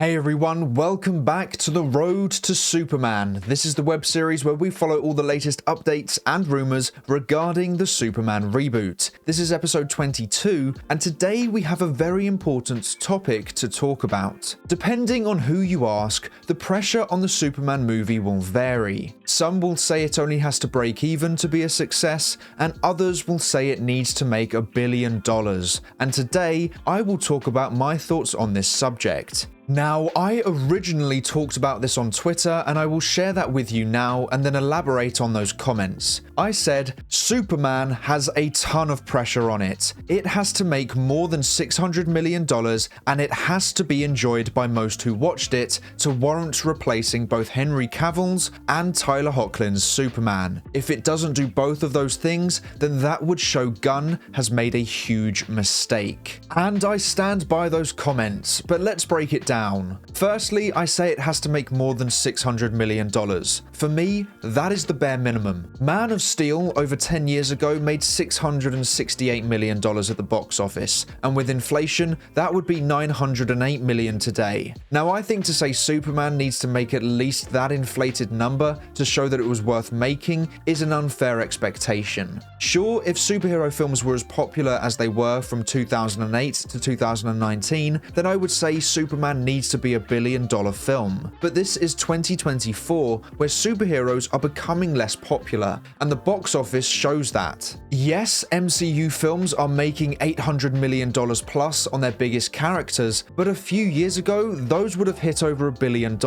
Hey everyone, welcome back to The Road to Superman. This is the web series where we follow all the latest updates and rumours regarding the Superman reboot. This is episode 22, and today we have a very important topic to talk about. Depending on who you ask, the pressure on the Superman movie will vary. Some will say it only has to break even to be a success, and others will say it needs to make $1 billion. And today, I will talk about my thoughts on this subject. Now, I originally talked about this on Twitter, and I will share that with you now and then elaborate on those comments. I said, Superman has a ton of pressure on it. It has to make more than $600 million, and it has to be enjoyed by most who watched it to warrant replacing both Henry Cavill's and Tyler Hoechlin's Superman. If it doesn't do both of those things, then that would show Gunn has made a huge mistake. And I stand by those comments, but let's break it down. Firstly, I say it has to make more than $600 million. For me, that is the bare minimum. Man of Steel over 10 years ago made $668 million at the box office, and with inflation, that would be $908 million today. Now, I think to say Superman needs to make at least that inflated number to show that it was worth making is an unfair expectation. Sure, if superhero films were as popular as they were from 2008 to 2019, then I would say Superman needs to be $1 billion film. But this is 2024, where superheroes are becoming less popular, and the box office shows that. Yes, MCU films are making $800 million plus on their biggest characters, but a few years ago, those would have hit over $1 billion.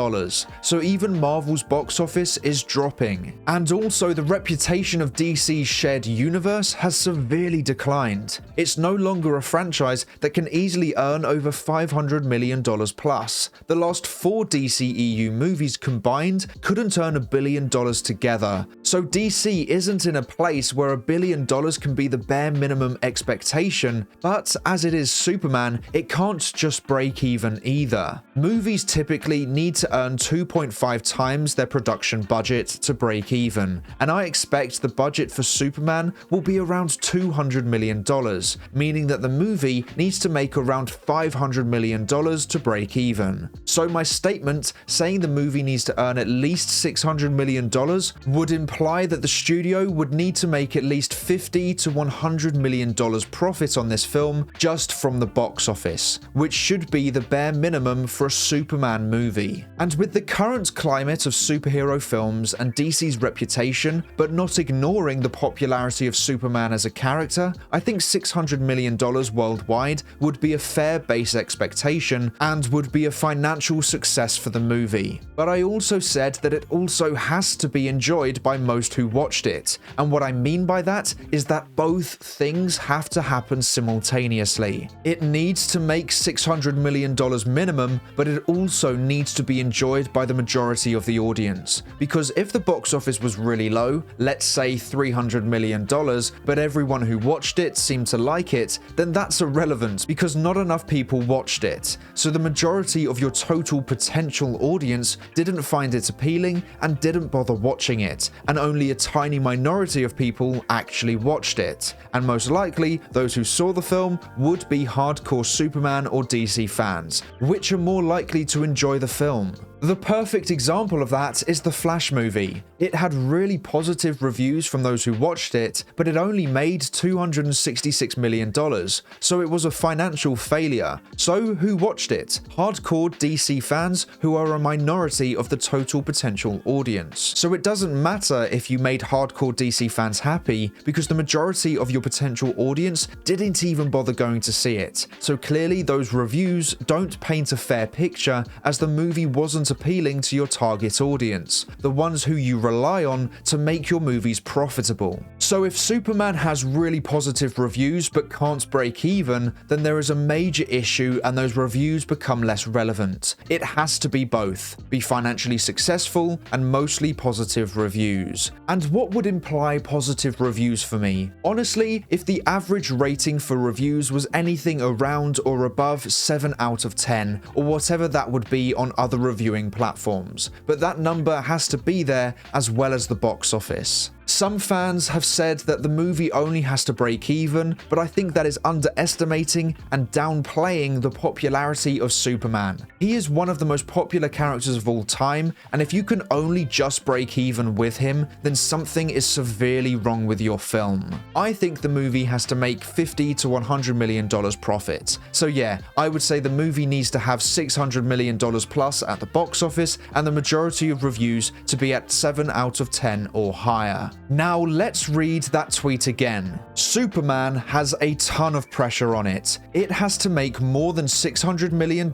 So even Marvel's box office is dropping. And also, the reputation of DC's shared universe has severely declined. It's no longer a franchise that can easily earn over $500 million plus. The last 4 DCEU movies combined couldn't earn $1 billion together. So DC isn't in a place where $1 billion can be the bare minimum expectation, but as it is Superman, it can't just break even either. Movies typically need to earn 2.5 times their production budget to break even, and I expect the budget for Superman will be around $200 million, meaning that the movie needs to make around $500 million to break even. So my statement saying the movie needs to earn at least $600 million would imply that the studio would need to make at least $50 to $100 million profit on this film just from the box office, which should be the bare minimum for a Superman movie. And with the current climate of superhero films and DC's reputation, but not ignoring the popularity of Superman as a character, I think $600 million worldwide would be a fair base expectation and would be a financial success for the movie. But I also said that it also has to be enjoyed by most who watched it, and what I mean by that is that both things have to happen simultaneously. It needs to make $600 million minimum, but it also needs to be enjoyed by the majority of the audience. Because if the box office was really low, let's say $300 million, but everyone who watched it seemed to like it, then that's irrelevant because not enough people watched it. So the majority of your total potential audience didn't find it appealing and didn't bother watching it, and only a tiny minority of people actually watched it. And most likely, those who saw the film would be hardcore Superman or DC fans, which are more likely to enjoy the film. The perfect example of that is the Flash movie. It had really positive reviews from those who watched it, but it only made $266 million, so it was a financial failure. So who watched it? Hardcore DC fans who are a minority of the total potential audience. So it doesn't matter if you made hardcore DC fans happy, because the majority of your potential audience didn't even bother going to see it. So clearly those reviews don't paint a fair picture, as the movie wasn't appealing to your target audience, the ones who you rely on to make your movies profitable. So if Superman has really positive reviews but can't break even, then there is a major issue and those reviews become less relevant. It has to be both, be financially successful and mostly positive reviews. And what would imply positive reviews for me? Honestly, if the average rating for reviews was anything around or above 7 out of 10, or whatever that would be on other reviewing platforms, but that number has to be there as well as the box office. Some fans have said that the movie only has to break even, but I think that is underestimating and downplaying the popularity of Superman. He is one of the most popular characters of all time, and if you can only just break even with him, then something is severely wrong with your film. I think the movie has to make $50 to $100 million profit. So yeah, I would say the movie needs to have $600 million plus at the box office, and the majority of reviews to be at 7 out of 10 or higher. Now let's read that tweet again. Superman has a ton of pressure on it. It has to make more than $600 million,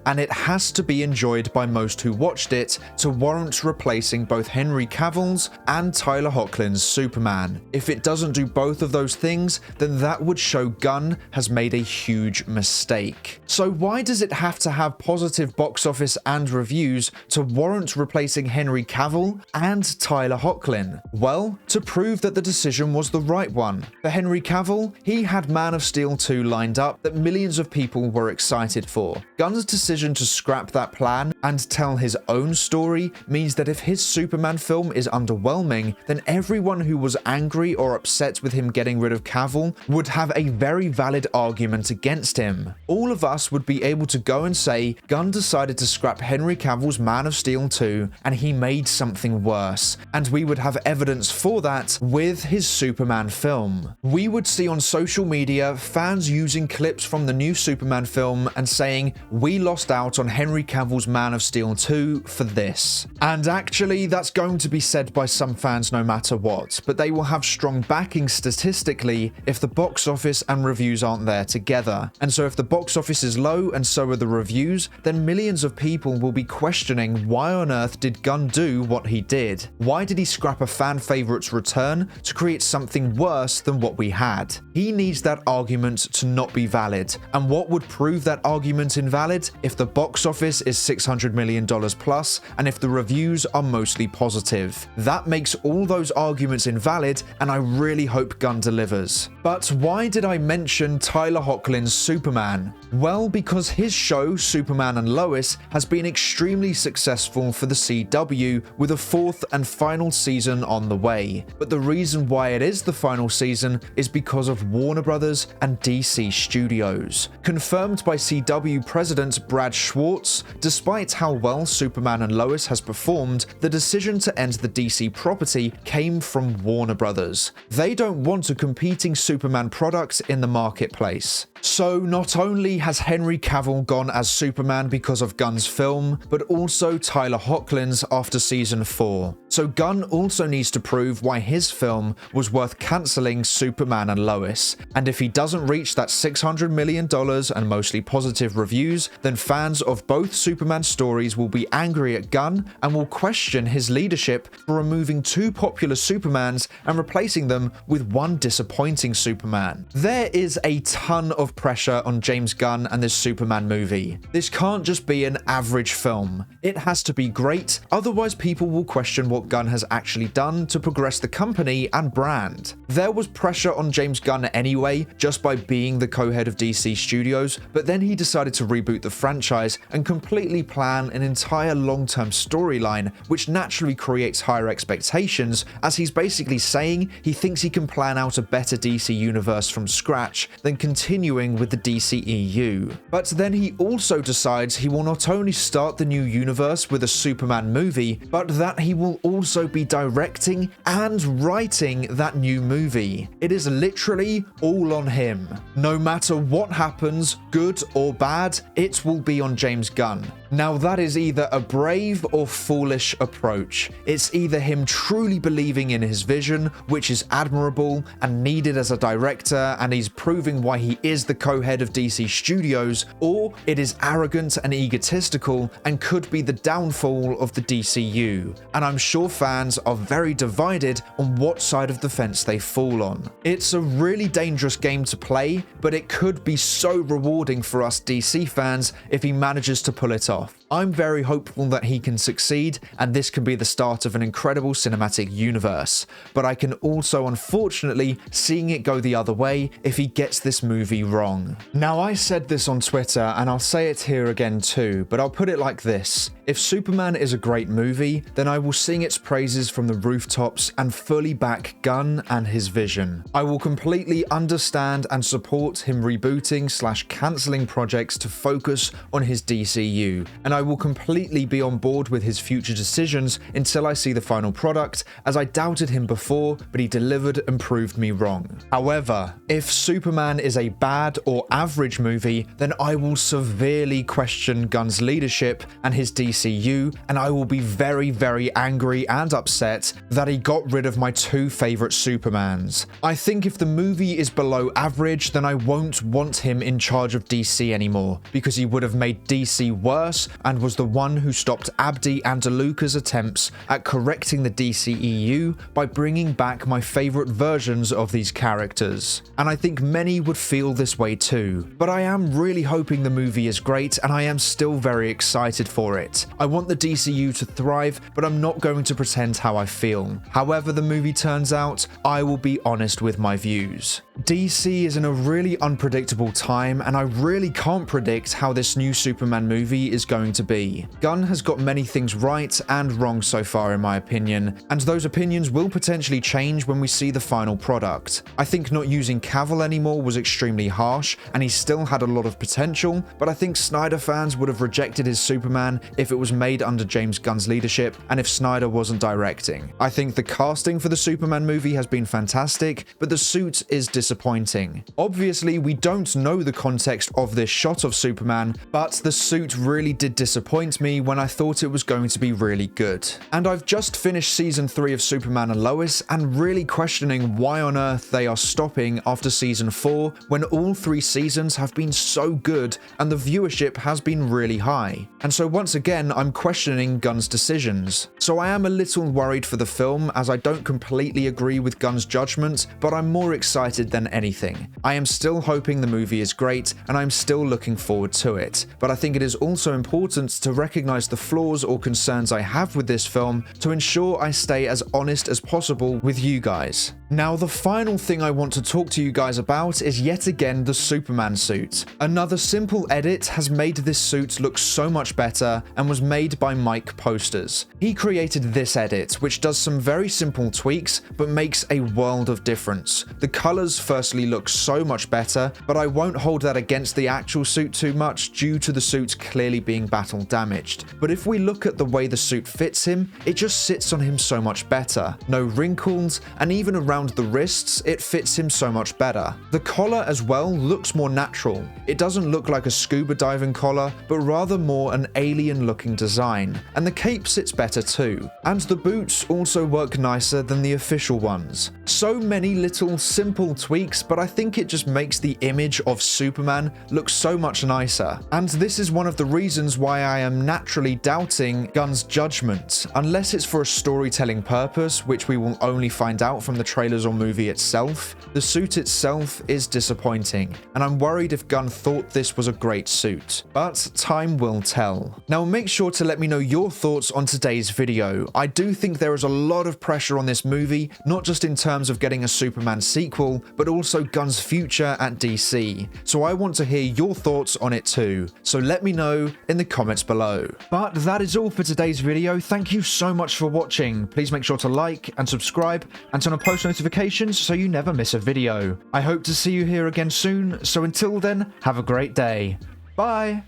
and it has to be enjoyed by most who watched it to warrant replacing both Henry Cavill's and Tyler Hoechlin's Superman. If it doesn't do both of those things, then that would show Gunn has made a huge mistake. So why does it have to have positive box office and reviews to warrant replacing Henry Cavill and Tyler Hoechlin? Well, to prove that the decision was the right one. For Henry Cavill, he had Man of Steel 2 lined up that millions of people were excited for. Gunn's decision to scrap that plan and tell his own story means that if his Superman film is underwhelming, then everyone who was angry or upset with him getting rid of Cavill would have a very valid argument against him. All of us would be able to go and say Gunn decided to scrap Henry Cavill's Man of Steel 2 and he made something worse, and we would have evidence for that with his Superman film. We would see on social media fans using clips from the new Superman film and saying, we lost out on Henry Cavill's Man of Steel 2 for this. And actually, that's going to be said by some fans no matter what, but they will have strong backing statistically if the box office and reviews aren't there together. And so if the box office is low and so are the reviews, then millions of people will be questioning why on earth did Gunn do what he did? Why did he scrap a fan favorite's return to create something worse than what we had? He needs that argument to not be valid. And what would prove that argument invalid? If the box office is $600 million plus, and if the reviews are mostly positive. That makes all those arguments invalid, and I really hope Gunn delivers. But why did I mention Tyler Hoechlin's Superman? Well, because his show, Superman and Lois, has been extremely successful for the CW, with a 4th and final season on the way. But the reason why it is the final season is because of Warner Brothers and DC Studios. Confirmed by CW President Brad Schwartz, despite how well Superman and Lois has performed, the decision to end the DC property came from Warner Brothers. They don't want a competing Superman product in the marketplace. So not only has Henry Cavill gone as Superman because of Gunn's film, but also Tyler Hoechlin's after season 4. So Gunn also needs to prove why his film was worth cancelling Superman and Lois. And if he doesn't reach that $600 million and mostly positive reviews, then fans of both Superman stories will be angry at Gunn and will question his leadership for removing 2 popular Supermans and replacing them with one disappointing Superman. There is a ton of pressure on James Gunn and this Superman movie. This can't just be an average film. It has to be great, otherwise people will question what Gunn has actually done to progress the company and brand. There was pressure on James Gunn anyway, just by being the co-head of DC Studios, but then he decided to reboot the franchise and completely plan an entire long-term storyline, which naturally creates higher expectations, as he's basically saying he thinks he can plan out a better DC universe from scratch than continuing with the DCEU. But then he also decides he will not only start the new universe with a Superman movie, but that he will also be directing and writing that new movie. It is literally all on him. No matter what happens, good or bad, it will be on James Gunn. Now that is either a brave or foolish approach. It's either him truly believing in his vision, which is admirable and needed as a director, and he's proving why he is the co-head of DC Studios, or it is arrogant and egotistical and could be the downfall of the DCU. And I'm sure fans are very divided on what side of the fence they fall on. It's a really dangerous game to play, but it could be so rewarding for us DC fans if he manages to pull it off. off. I'm very hopeful that he can succeed, and this can be the start of an incredible cinematic universe. But I can also, unfortunately, seeing it go the other way if he gets this movie wrong. Now, I said this on Twitter, and I'll say it here again too, but I'll put it like this. If Superman is a great movie, then I will sing its praises from the rooftops and fully back Gunn and his vision. I will completely understand and support him rebooting/cancelling projects to focus on his DCU, and I will completely be on board with his future decisions until I see the final product, as I doubted him before, but he delivered and proved me wrong. However, if Superman is a bad or average movie, then I will severely question Gunn's leadership and his DCU, and I will be very, very angry and upset that he got rid of my two favorite Supermans. I think if the movie is below average, then I won't want him in charge of DC anymore, because he would have made DC worse and was the one who stopped Abdi and DeLuca's attempts at correcting the DCEU by bringing back my favorite versions of these characters. And I think many would feel this way too. But I am really hoping the movie is great, and I am still very excited for it. I want the DCU to thrive, but I'm not going to pretend how I feel. However the movie turns out, I will be honest with my views. DC is in a really unpredictable time, and I really can't predict how this new Superman movie is going to be. Gunn has got many things right and wrong so far in my opinion, and those opinions will potentially change when we see the final product. I think not using Cavill anymore was extremely harsh, and he still had a lot of potential, but I think Snyder fans would have rejected his Superman if it was made under James Gunn's leadership and if Snyder wasn't directing. I think the casting for the Superman movie has been fantastic, but the suit is disappointing. Obviously, we don't know the context of this shot of Superman, but the suit really did disappoint me when I thought it was going to be really good. And I've just finished season 3 of Superman and Lois and really questioning why on earth they are stopping after season 4 when all 3 seasons have been so good and the viewership has been really high. And so once again, I'm questioning Gunn's decisions. So I am a little worried for the film, as I don't completely agree with Gunn's judgment, but I'm more excited than anything. I am still hoping the movie is great, and I'm still looking forward to it. But I think it is also important to recognize the flaws or concerns I have with this film to ensure I stay as honest as possible with you guys. Now, the final thing I want to talk to you guys about is yet again the Superman suit. Another simple edit has made this suit look so much better and was made by Mike Posters. He created this edit, which does some very simple tweaks but makes a world of difference. The colors firstly look so much better, but I won't hold that against the actual suit too much due to the suit clearly being battle damaged. But if we look at the way the suit fits him, it just sits on him so much better. No wrinkles, and even around the wrists, it fits him so much better. The collar as well looks more natural. It doesn't look like a scuba diving collar, but rather more an alien looking design. And the cape sits better too. And the boots also work nicer than the official ones. So many little simple tweaks, but I think it just makes the image of Superman look so much nicer. And this is one of the reasons why I am naturally doubting Gunn's judgment. Unless it's for a storytelling purpose, which we will only find out from the trailers or movie itself, the suit itself is disappointing, and I'm worried if Gunn thought this was a great suit. But time will tell. Now make sure to let me know your thoughts on today's video. I do think there is a lot of pressure on this movie, not just in terms of getting a Superman sequel, but also Gunn's future at DC. So I want to hear your thoughts on it too. So let me know in the comments below. But that is all for today's video. Thank you so much for watching. Please make sure to like and subscribe and turn on post notifications so you never miss a video. I hope to see you here again soon. So until then, have a great day. Bye.